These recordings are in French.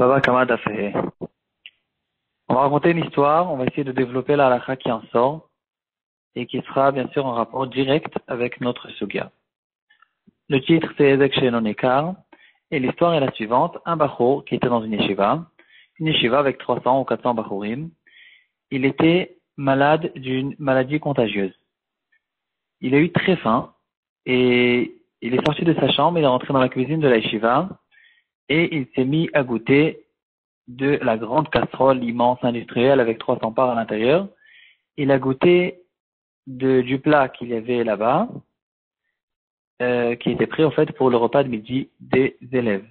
Baba Kama Dafé. On va raconter une histoire, on va essayer de développer la halakha qui en sort et qui sera bien sûr en rapport direct avec notre sugya. Le titre c'est Ezek Shenon Ekar et l'histoire est la suivante. Un bachour qui était dans une yeshiva avec 300 ou 400 bachourim, il était malade d'une maladie contagieuse. Il a eu très faim et il est sorti de sa chambre, il est rentré dans la cuisine de la yeshiva et il s'est mis à goûter de la grande casserole immense industrielle avec 300 parts à l'intérieur. Il a goûté du plat qu'il y avait là-bas, qui était prêt en fait pour le repas de midi des élèves.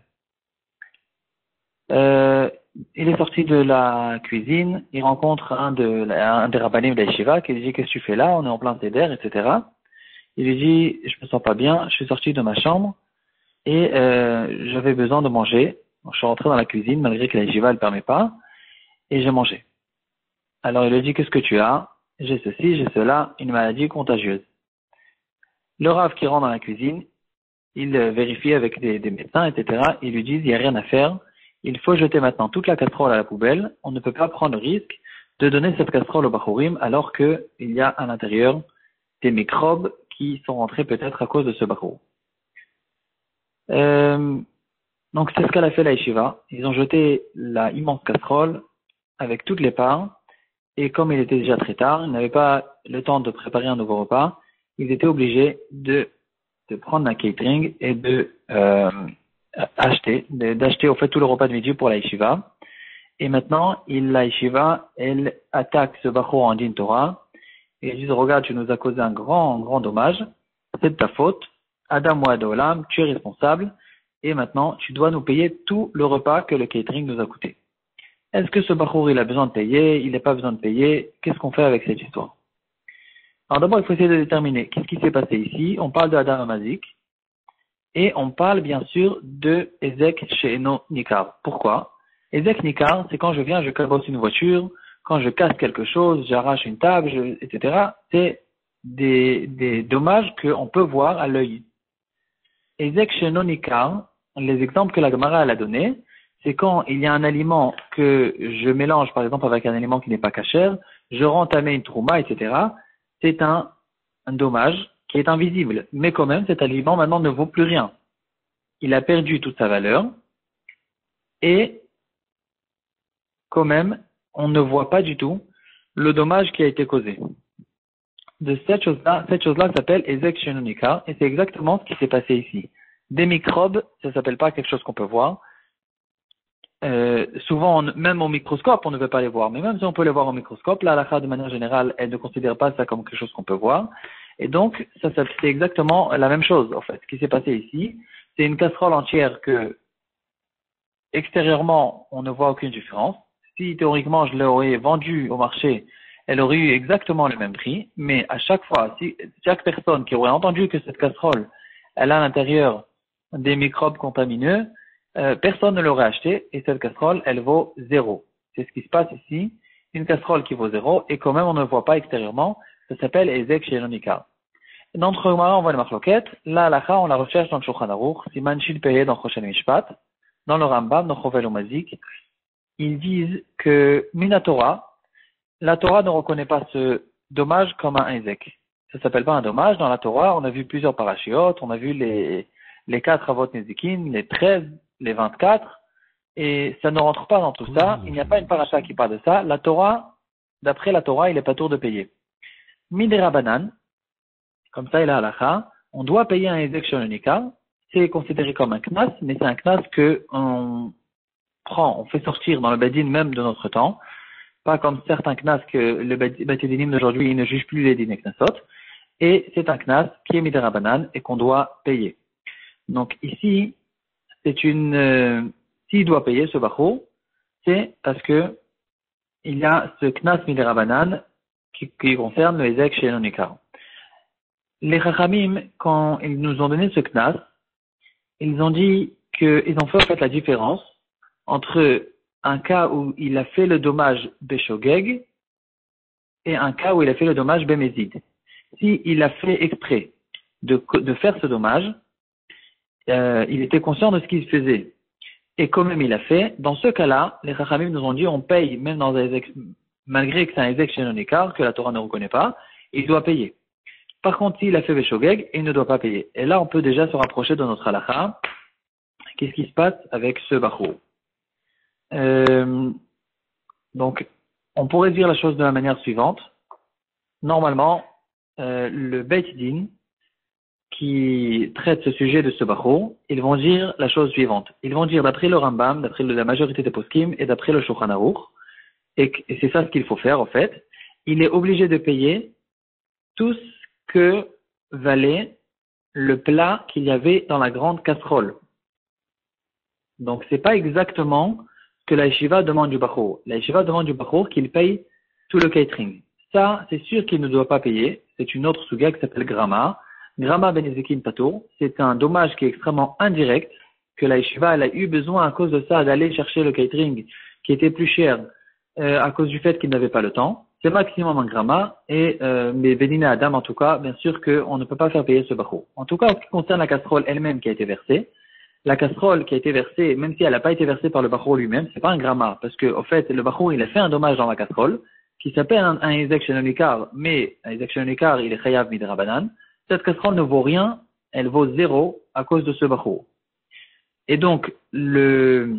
Il est sorti de la cuisine, il rencontre un des rabbanim de la yeshiva qui lui dit « Qu'est-ce que tu fais là? On est en plein seder, etc. » Il lui dit « Je me sens pas bien, je suis sorti de ma chambre et j'avais besoin de manger. Je suis rentré dans la cuisine malgré que la yeshiva ne le permet pas et j'ai mangé. » Alors il lui dit « Qu'est-ce que tu as? J'ai ceci, j'ai cela, une maladie contagieuse. » Le rav qui rentre dans la cuisine, il vérifie avec des médecins, etc. Ils lui disent « Il n'y a rien à faire. Il faut jeter maintenant toute la casserole à la poubelle. On ne peut pas prendre le risque de donner cette casserole au bachourim alors qu'il y a à l'intérieur des microbes qui sont rentrés peut-être à cause de ce bachour. » Donc c'est ce qu'elle a fait la yeshiva. Ils ont jeté la immense casserole avec toutes les parts. Et comme il était déjà très tard, ils n'avaient pas le temps de préparer un nouveau repas. Ils étaient obligés de prendre un catering et d'acheter au fait tout le repas de midi pour la yeshiva. Et maintenant, la yeshiva, elle attaque ce bachour en din Torah. Et ils disent, regarde, tu nous as causé un grand dommage. C'est de ta faute. Adam ou Adolam, tu es responsable. Et maintenant, tu dois nous payer tout le repas que le catering nous a coûté. Est-ce que ce bachour, il a besoin de payer? Il n'a pas besoin de payer? Qu'est-ce qu'on fait avec cette histoire? Alors d'abord, il faut essayer de déterminer qu'est-ce qui s'est passé ici. On parle de Adam Amazik. Et on parle bien sûr de Ezek She'eno Nikar. Pourquoi? Ezek Nikar, c'est quand je viens, je cabosse une voiture, quand je casse quelque chose, j'arrache une table, etc. C'est des dommages qu'on peut voir à l'œil. Ezek She'eno Nikar, les exemples que la Gemara elle a donnés, c'est quand il y a un aliment que je mélange par exemple avec un aliment qui n'est pas kasher, je rentamer une trouma, etc. C'est un dommage qui est invisible. Mais quand même, cet aliment maintenant ne vaut plus rien. Il a perdu toute sa valeur. Et quand même, on ne voit pas du tout le dommage qui a été causé. De cette chose-là s'appelle Ezek She'eno Nikar. Et c'est exactement ce qui s'est passé ici. Des microbes, ça ne s'appelle pas quelque chose qu'on peut voir. Souvent, même au microscope, on ne veut pas les voir. Mais même si on peut les voir au microscope, la halakha, de manière générale, elle ne considère pas ça comme quelque chose qu'on peut voir. Et donc, c'est exactement la même chose, en fait. Ce qui s'est passé ici, c'est une casserole entière que, extérieurement, on ne voit aucune différence. Si, théoriquement, je l'aurais vendue au marché, elle aurait eu exactement le même prix. Mais à chaque fois, si chaque personne qui aurait entendu que cette casserole, elle a à l'intérieur des microbes contamineux, personne ne l'aurait acheté et cette casserole, elle vaut 0. C'est ce qui se passe ici. Une casserole qui vaut 0 et quand même on ne le voit pas extérieurement. Ça s'appelle Ezek She'eno Nikar. Dans notre Gemara, on voit le marloquette. La halakha, on la recherche dans le Shulchan Aruch. Siman Shil Peye dans Choshen Mishpat. Dans le Rambam, dans Chovel Mazik. Ils disent que Minatora, la Torah ne reconnaît pas ce dommage comme un Ezek. Ça s'appelle pas un dommage. Dans la Torah, on a vu plusieurs parashiot. On a vu les 4 avot nezikin, les 13, les 24, et ça ne rentre pas dans tout ça. Il n'y a pas une parasha qui parle de ça. La Torah, d'après la Torah, il est pas tour de payer. Midera banan, comme ça il a halakha, on doit payer un Ezek She'eno Nikar. C'est considéré comme un knas, mais c'est un knas que on fait sortir dans le badin même de notre temps. Pas comme certains knas que le batidinim d'aujourd'hui, il ne juge plus les din knasot. Et c'est un knas qui est midera banan et qu'on doit payer. Donc ici, s'il doit payer ce bachour, c'est parce que il y a ce knas midera banan qui concerne le Ezek She'eno Nikar. Les Chachamim, quand ils nous ont donné ce knas, ils ont dit qu'ils ont fait en fait la différence entre un cas où il a fait le dommage Beshogeg et un cas où il a fait le dommage Bemezid. Si il a fait exprès de faire ce dommage, il était conscient de ce qu'il faisait. et quand même il a fait, dans ce cas-là, les Chachamim nous ont dit on paye, même dans malgré que c'est un Ezek chez un écart, que la Torah ne reconnaît pas, il doit payer. Par contre, s'il a fait Veshogeg, il ne doit pas payer. Et là, on peut déjà se rapprocher de notre halakha. Qu'est-ce qui se passe avec ce Bachou? Donc, on pourrait dire la chose de la manière suivante. Normalement, le Beit Din, qui traite ce sujet de ce Bachou, ils vont dire la chose suivante. Ils vont dire, d'après le Rambam, d'après la majorité des poskim et d'après le Shulchan Aruch, et c'est ça ce qu'il faut faire, en fait, il est obligé de payer tout ce que valait le plat qu'il y avait dans la grande casserole. Donc, c'est pas exactement ce que la yeshiva demande du Bachur. La yeshiva demande du Bachur qu'il paye tout le catering. Ça, c'est sûr qu'il ne doit pas payer. C'est une autre suga qui s'appelle Grama. Grama ben Ezekin Patour. C'est un dommage qui est extrêmement indirect, que la yeshiva elle a eu besoin à cause de ça d'aller chercher le catering qui était plus cher à cause du fait qu'il n'avait pas le temps. C'est maximum un Grama, mais Bénina Adam, en tout cas, bien sûr qu'on ne peut pas faire payer ce Bachur. En tout cas, en ce qui concerne la casserole elle-même qui a été versée, la casserole qui a été versée, même si elle n'a pas été versée par le Bachur lui-même, c'est pas un Grama, parce que, au fait, le Bachur, il a fait un dommage dans la casserole, qui s'appelle un Ezek Shenonikar, mais un Ezek Shenonikar, il est Chayav Midrabanan. Cette casserole ne vaut rien, elle vaut 0 à cause de ce Bachur. Et donc, le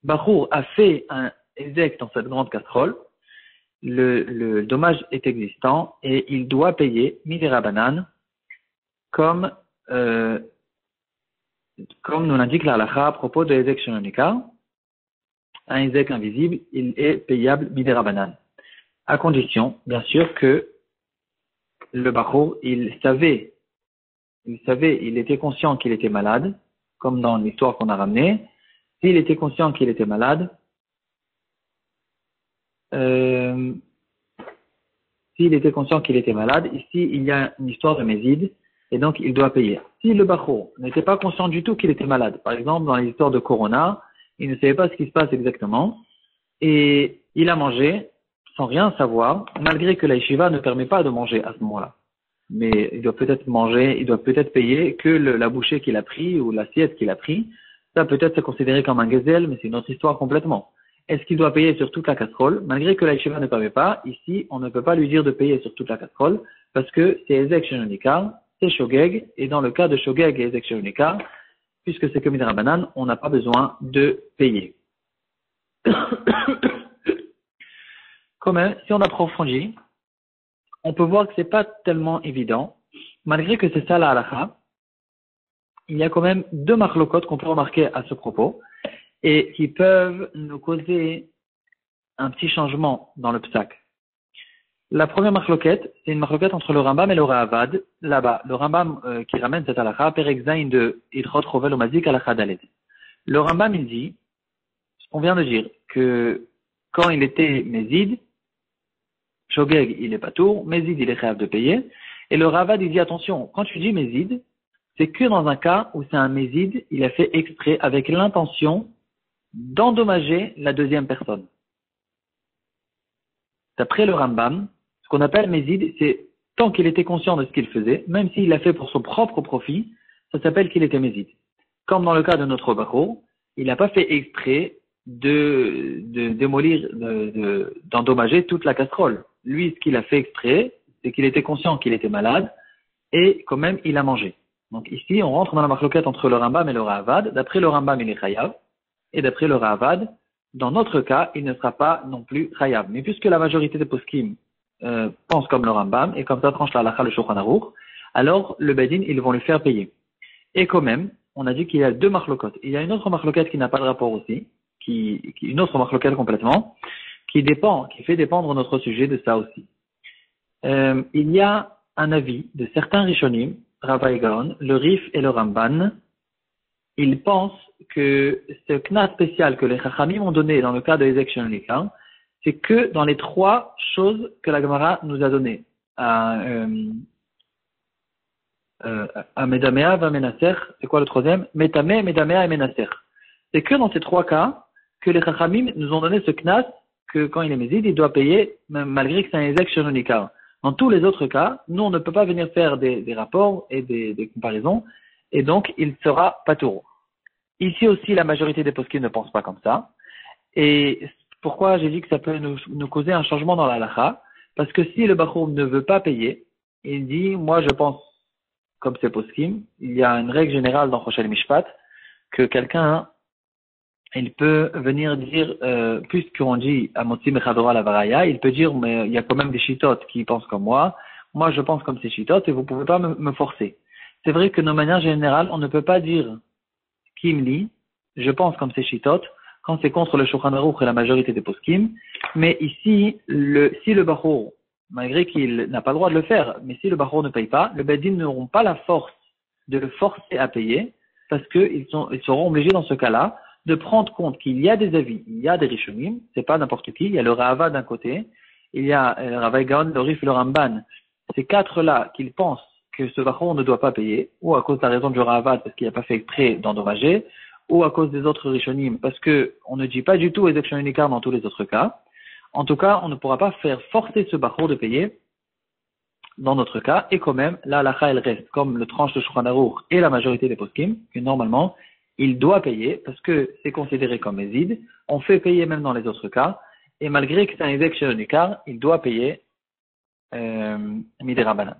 Bachur a fait un Ezek dans cette grande casserole, le dommage est existant, et il doit payer Midrabanan, comme nous l'indique la halakha à propos de Ezek Shenonika, un Ezek invisible, il est payable Miderabanan. À condition, bien sûr, que le Bachur, il était conscient qu'il était malade, comme dans l'histoire qu'on a ramenée. S'il était conscient qu'il était malade, ici il y a une histoire de Mézid, et donc il doit payer. Si le Bachur n'était pas conscient du tout qu'il était malade, par exemple dans l'histoire de Corona, il ne savait pas ce qui se passe exactement, et il a mangé sans rien savoir, malgré que la yeshiva ne permet pas de manger à ce moment-là. Mais il doit peut-être manger, il doit peut-être payer que la bouchée qu'il a pris ou l'assiette qu'il a pris. Ça peut-être c'est considéré comme un gazelle, mais c'est une autre histoire complètement. Est-ce qu'il doit payer sur toute la casserole? Malgré que la yeshiva ne permet pas, ici, on ne peut pas lui dire de payer sur toute la casserole, parce que c'est Ezek Shenonika, c'est Shogeg, et dans le cas de Shogeg et Ezek Shenonika, puisque c'est comme une Rabanan, on n'a pas besoin de payer. Quand même, si on approfondit, on peut voir que c'est pas tellement évident. Malgré que c'est ça la halakha, il y a quand même deux marlocotes qu'on peut remarquer à ce propos et qui peuvent nous causer un petit changement dans le psak. La première marloquette, c'est une marloquette entre le Rambam et le Ravad. Là-bas, le Rambam qui ramène cette halakha, Perek Zayin de Ilchot Rovel Omazik halakha Dalet. Le Rambam, il dit, on vient de dire que quand il était Mézid, Shogeg, il est patour, Mézid, il est capable de payer. Et le Ravad, il dit, attention, quand tu dis Mézid, c'est que dans un cas où c'est un Mézid, il a fait exprès avec l'intention d'endommager la deuxième personne. D'après le Rambam, ce qu'on appelle Mézid, c'est tant qu'il était conscient de ce qu'il faisait, même s'il l'a fait pour son propre profit, ça s'appelle qu'il était Mézid. Comme dans le cas de notre Bachur, il n'a pas fait exprès de démolir, d'endommager toute la casserole. Lui, ce qu'il a fait exprès, c'est qu'il était conscient qu'il était malade et quand même il a mangé. Donc ici, on rentre dans la marloquette entre le Rambam et le Ravad. D'après le Rambam, il est chayav, et d'après le Ravad, dans notre cas, il ne sera pas non plus chayav. Mais puisque la majorité des poskim pensent comme le Rambam et comme ça tranche la halakha le Shulchan Aruch, alors le Bedin, ils vont lui faire payer. Et quand même, on a dit qu'il y a deux marloquettes. Il y a une autre marloquette qui n'a pas de rapport aussi, une autre marloquette complètement, qui fait dépendre notre sujet de ça aussi. Il y a un avis de certains Rishonim, Rav Gaon, le Rif et le Ramban. Ils pensent que ce knas spécial que les Chachamim ont donné dans le cas de Ezek Shenonika, c'est que dans les trois choses que la Gemara nous a données. À Medamea, Vamenaser, c'est quoi le troisième? Metame, Medamea et Menaser. C'est que dans ces trois cas que les Chachamim nous ont donné ce knas que quand il est mézid, il doit payer, malgré que c'est un Ezek Shenonika. Dans tous les autres cas, nous, on ne peut pas venir faire des rapports et des comparaisons, et donc il sera patour. Ici aussi, la majorité des poskim ne pensent pas comme ça. Et pourquoi j'ai dit que ça peut nous causer un changement dans la halakha? Parce que si le Bachour ne veut pas payer, il dit, moi je pense comme c'est poskim, il y a une règle générale dans Choshel Mishpat, que quelqu'un, il peut venir dire, puisqu'on dit à Motzi Mechadora la Varaya, il peut dire, mais il y a quand même des chitotes qui pensent comme moi je pense comme ces chitotes et vous pouvez pas me forcer. C'est vrai que de manière générale, on ne peut pas dire Kimli, je pense comme ces chitotes, quand c'est contre le Shulchan Aruch et la majorité des poskim, mais ici, si le Bachour, malgré qu'il n'a pas le droit de le faire, mais si le Bachour ne paye pas, le Bedin n'auront pas la force de le forcer à payer, parce qu'ils seront obligés dans ce cas-là de prendre compte qu'il y a des avis, il y a des Rishonim, c'est pas n'importe qui, il y a le Rava d'un côté, il y a le Rava Gaon, le Rif et le Ramban. Ces quatre-là qu'ils pensent que ce Bachour ne doit pas payer, ou à cause de la raison du Rava, parce qu'il n'a pas fait exprès d'endommager, ou à cause des autres Rishonim, parce que on ne dit pas du tout Ezek Shonikar dans tous les autres cas. En tout cas, on ne pourra pas faire forcer ce Bachour de payer dans notre cas, et quand même, la halakha, elle reste comme le tranche de Shulchan Aruch et la majorité des poskim, que normalement, il doit payer, parce que c'est considéré comme Ezid, on fait payer même dans les autres cas, et malgré que c'est un Ezek Shonikar, il doit payer Midera Banan.